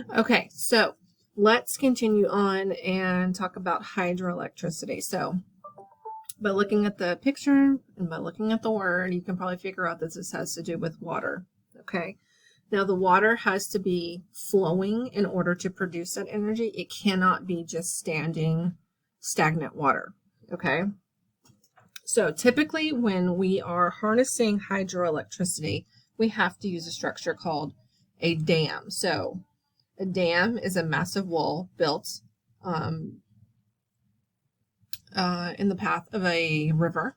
Okay, so let's continue on and talk about hydroelectricity. So by looking at the picture and by looking at the word, you can probably figure out that this has to do with water. Okay, now the water has to be flowing in order to produce that energy. It cannot be just standing stagnant water. Okay, so typically when we are harnessing hydroelectricity, we have to use a structure called a dam. So a dam is a massive wall built in the path of a river,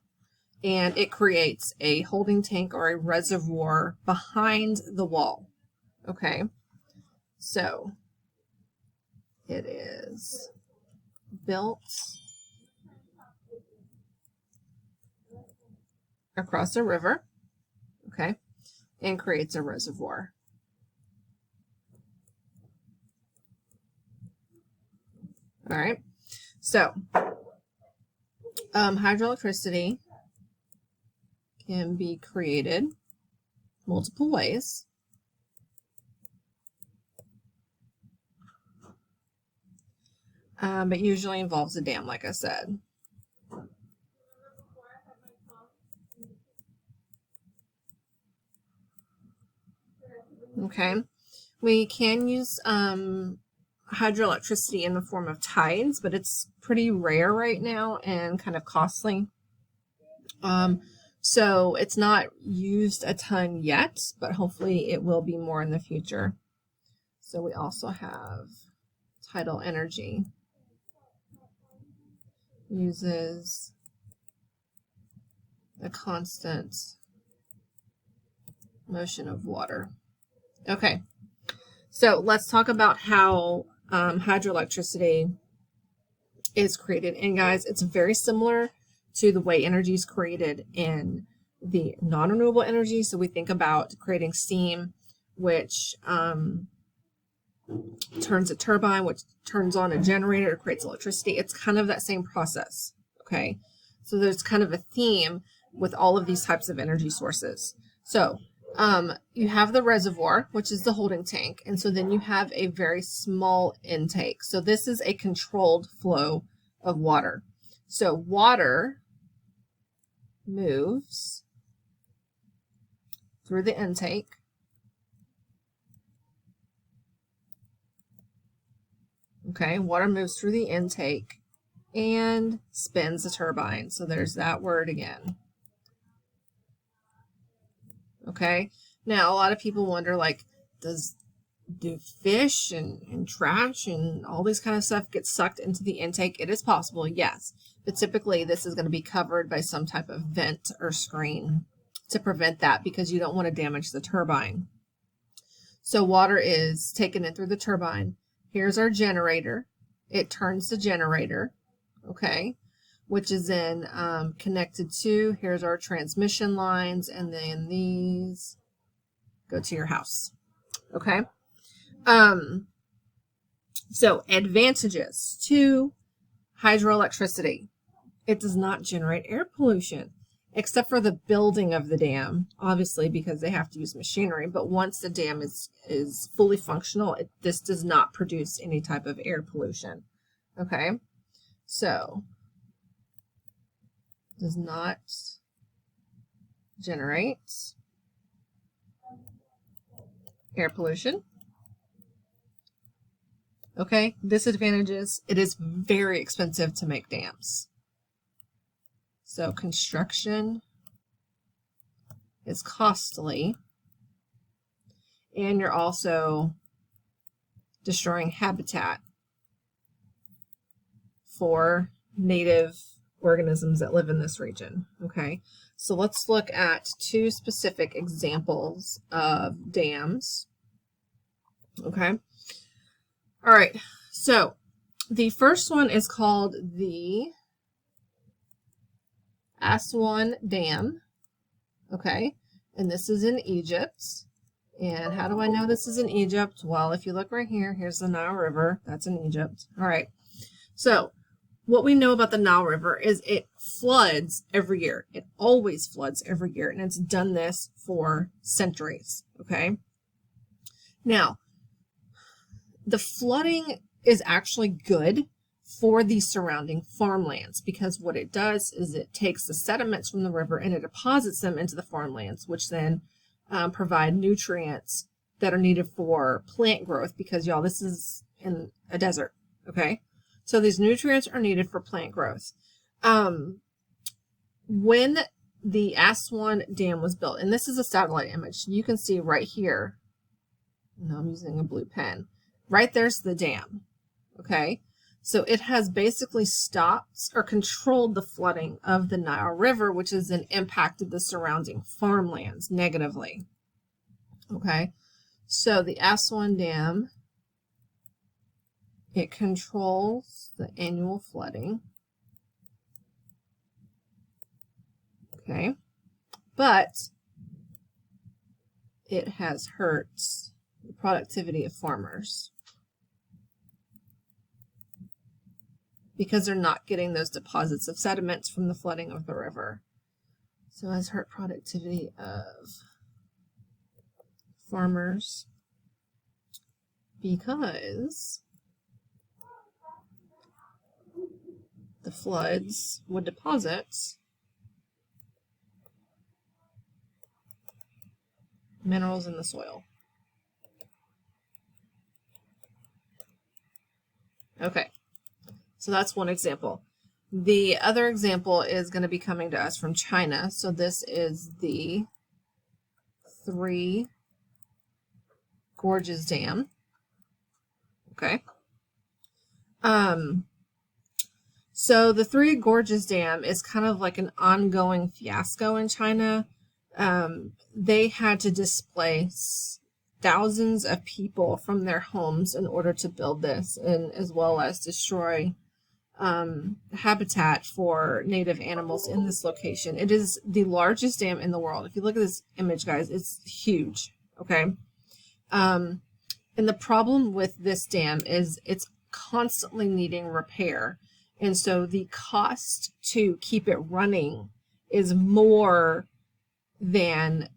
and it creates a holding tank or a reservoir behind the wall. Okay, so it is built across a river, okay, and creates a reservoir. All right, so hydroelectricity can be created multiple ways. But usually involves a dam, like I said. Okay, we can use hydroelectricity in the form of tides, but it's pretty rare right now and kind of costly. So it's not used a ton yet, but hopefully it will be more in the future. So we also have tidal energy. Uses a constant motion of water. Okay, so let's talk about how hydroelectricity is created. And guys, it's very similar to the way energy is created in the non-renewable energy. So we think about creating steam, which turns a turbine, which turns on a generator, creates electricity. It's kind of that same process. Okay, so there's kind of a theme with all of these types of energy sources. So you have the reservoir, which is the holding tank, and so then you have a very small intake. So this is a controlled flow of water. So water moves through the intake. Okay, water moves through the intake and spins the turbine. So there's that word again. Okay, now a lot of people wonder, like, do fish and trash and all this kind of stuff get sucked into the intake? It is possible, yes, but typically this is going to be covered by some type of vent or screen to prevent that, because you don't want to damage the turbine. So water is taken in through the turbine. Here's our generator. It turns the generator, okay, which is then connected to, here's our transmission lines, and then these go to your house. Okay. So advantages to hydroelectricity. It does not generate air pollution, except for the building of the dam, obviously, because they have to use machinery. But once the dam is fully functional, this does not produce any type of air pollution. Okay. So does not generate air pollution. Okay, disadvantages: it is very expensive to make dams. So construction is costly, and you're also destroying habitat for native organisms that live in this region. Okay, so let's look at two specific examples of dams. Okay, all right, so the first one is called the Aswan Dam. Okay, and this is in Egypt. And how do I know this is in Egypt? Well, if you look right here, here's the Nile River. That's in Egypt. All right, so what we know about the Nile River is it floods every year. It always floods every year, and it's done this for centuries, okay? Now, the flooding is actually good for the surrounding farmlands, because what it does is it takes the sediments from the river and it deposits them into the farmlands, which then provide nutrients that are needed for plant growth, because y'all, this is in a desert. Okay, so these nutrients are needed for plant growth. When the Aswan Dam was built, and this is a satellite image, you can see right here, no, I'm using a blue pen, right there's the dam. Okay, so it has basically stopped or controlled the flooding of the Nile River, which has then impacted the surrounding farmlands negatively. Okay, so the Aswan Dam, it controls the annual flooding. Okay, but it has hurt the productivity of farmers because they're not getting those deposits of sediments from the flooding of the river. So it has hurt productivity of farmers because the floods would deposit minerals in the soil. Okay, so that's one example. The other example is going to be coming to us from China. So this is the Three Gorges Dam. Okay. So the Three Gorges Dam is kind of like an ongoing fiasco in China. They had to displace thousands of people from their homes in order to build this, and as well as destroy habitat for native animals in this location. It is the largest dam in the world. If you look at this image, guys, it's huge. Okay. And the problem with this dam is it's constantly needing repair. And so the cost to keep it running is more than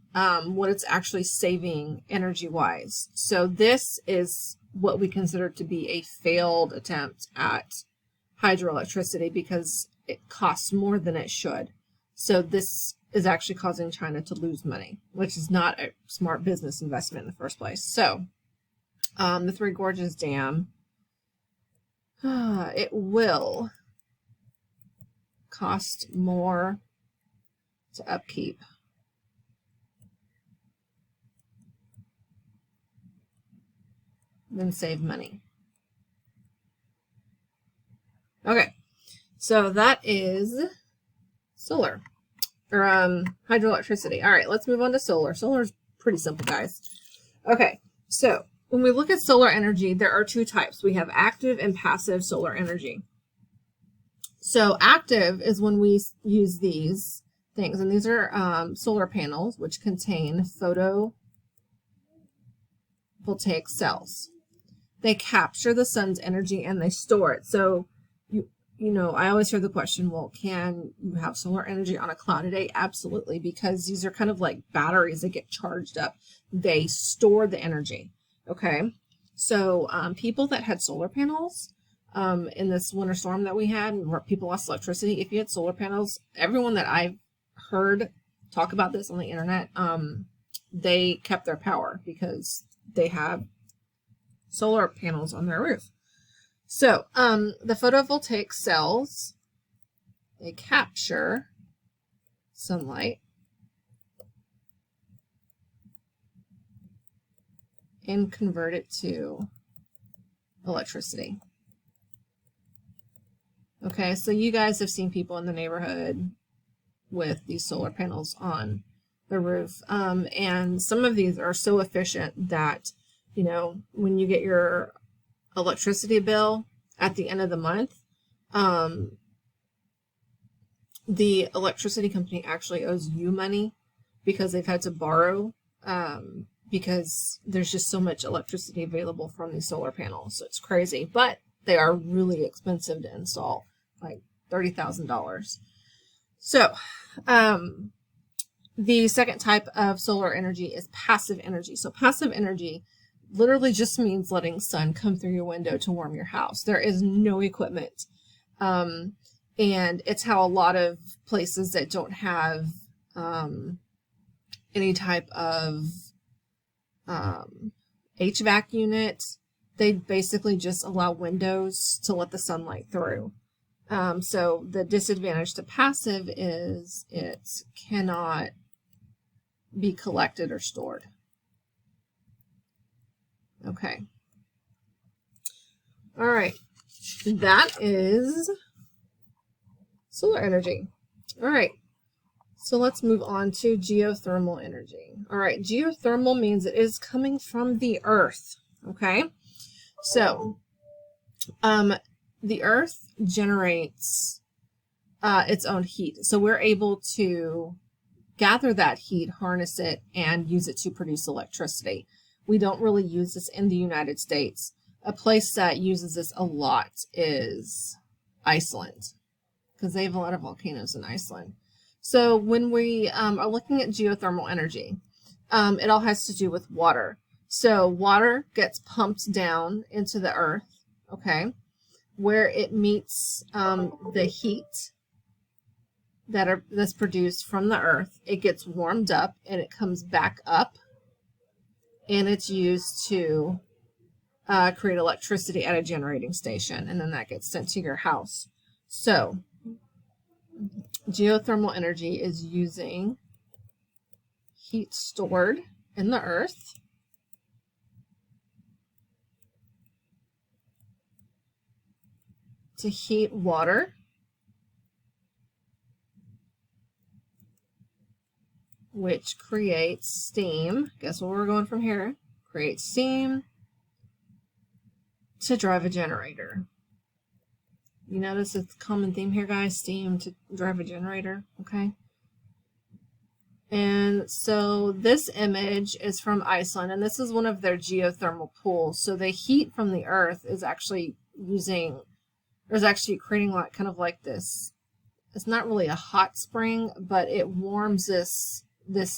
what it's actually saving energy-wise. So this is what we consider to be a failed attempt at hydroelectricity because it costs more than it should. So this is actually causing China to lose money, which is not a smart business investment in the first place. So the Three Gorges Dam, it will cost more to upkeep than save money. Okay, so that is solar or hydroelectricity. All right, let's move on to solar. Solar is pretty simple, guys. Okay, so when we look at solar energy, there are two types. We have active and passive solar energy. So active is when we use these things, and these are solar panels, which contain photovoltaic cells. They capture the sun's energy and they store it. So you know, I always hear the question, well, can you have solar energy on a cloudy day? Absolutely, because these are kind of like batteries that get charged up. They store the energy. Okay, so people that had solar panels in this winter storm that we had, where people lost electricity, if you had solar panels, everyone that I've heard talk about this on the internet, they kept their power because they have solar panels on their roof. So the photovoltaic cells, they capture sunlight and convert it to electricity. Okay, so you guys have seen people in the neighborhood with these solar panels on the roof. And some of these are so efficient that, you know, when you get your electricity bill at the end of the month, the electricity company actually owes you money because they've had to borrow because there's just so much electricity available from these solar panels. So it's crazy, but they are really expensive to install, like $30,000. So the second type of solar energy is passive energy. So passive energy, literally just means letting sun come through your window to warm your house. There is no equipment. And it's how a lot of places that don't have any type of HVAC unit, they basically just allow windows to let the sunlight through. So the disadvantage to passive is it cannot be collected or stored. Okay. All right. That is solar energy. All right. So let's move on to geothermal energy. All right. Geothermal means it is coming from the earth. Okay. So, the earth generates its own heat. So we're able to gather that heat, harness it, and use it to produce electricity. We don't really use this in the United States. A place that uses this a lot is Iceland, because they have a lot of volcanoes in Iceland. So when we are looking at geothermal energy, it all has to do with water. So water gets pumped down into the earth, okay, where it meets the heat that's produced from the earth. It gets warmed up and it comes back up, and it's used to create electricity at a generating station, and then that gets sent to your house. So geothermal energy is using heat stored in the earth to heat water, which creates steam. Guess where we're going from here? Creates steam to drive a generator. You notice it's a common theme here, guys? Steam to drive a generator, okay? And so this image is from Iceland, and this is one of their geothermal pools. So the heat from the earth is actually creating like kind of like this. It's not really a hot spring, but it warms this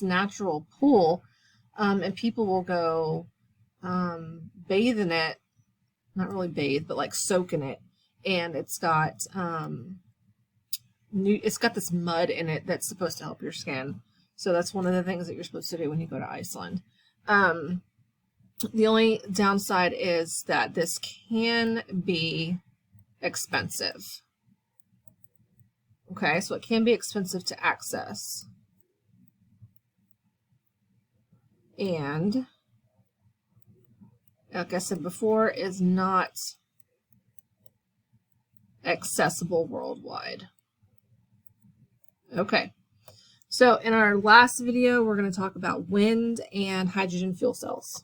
natural pool, and people will go bathe in it. Not really bathe, but like soak in it. And it's got this mud in it that's supposed to help your skin. So that's one of the things that you're supposed to do when you go to Iceland. The only downside is that this can be expensive. Okay, so it can be expensive to access. And like I said before, is not accessible worldwide. Okay, so in our last video, we're going to talk about wind and hydrogen fuel cells.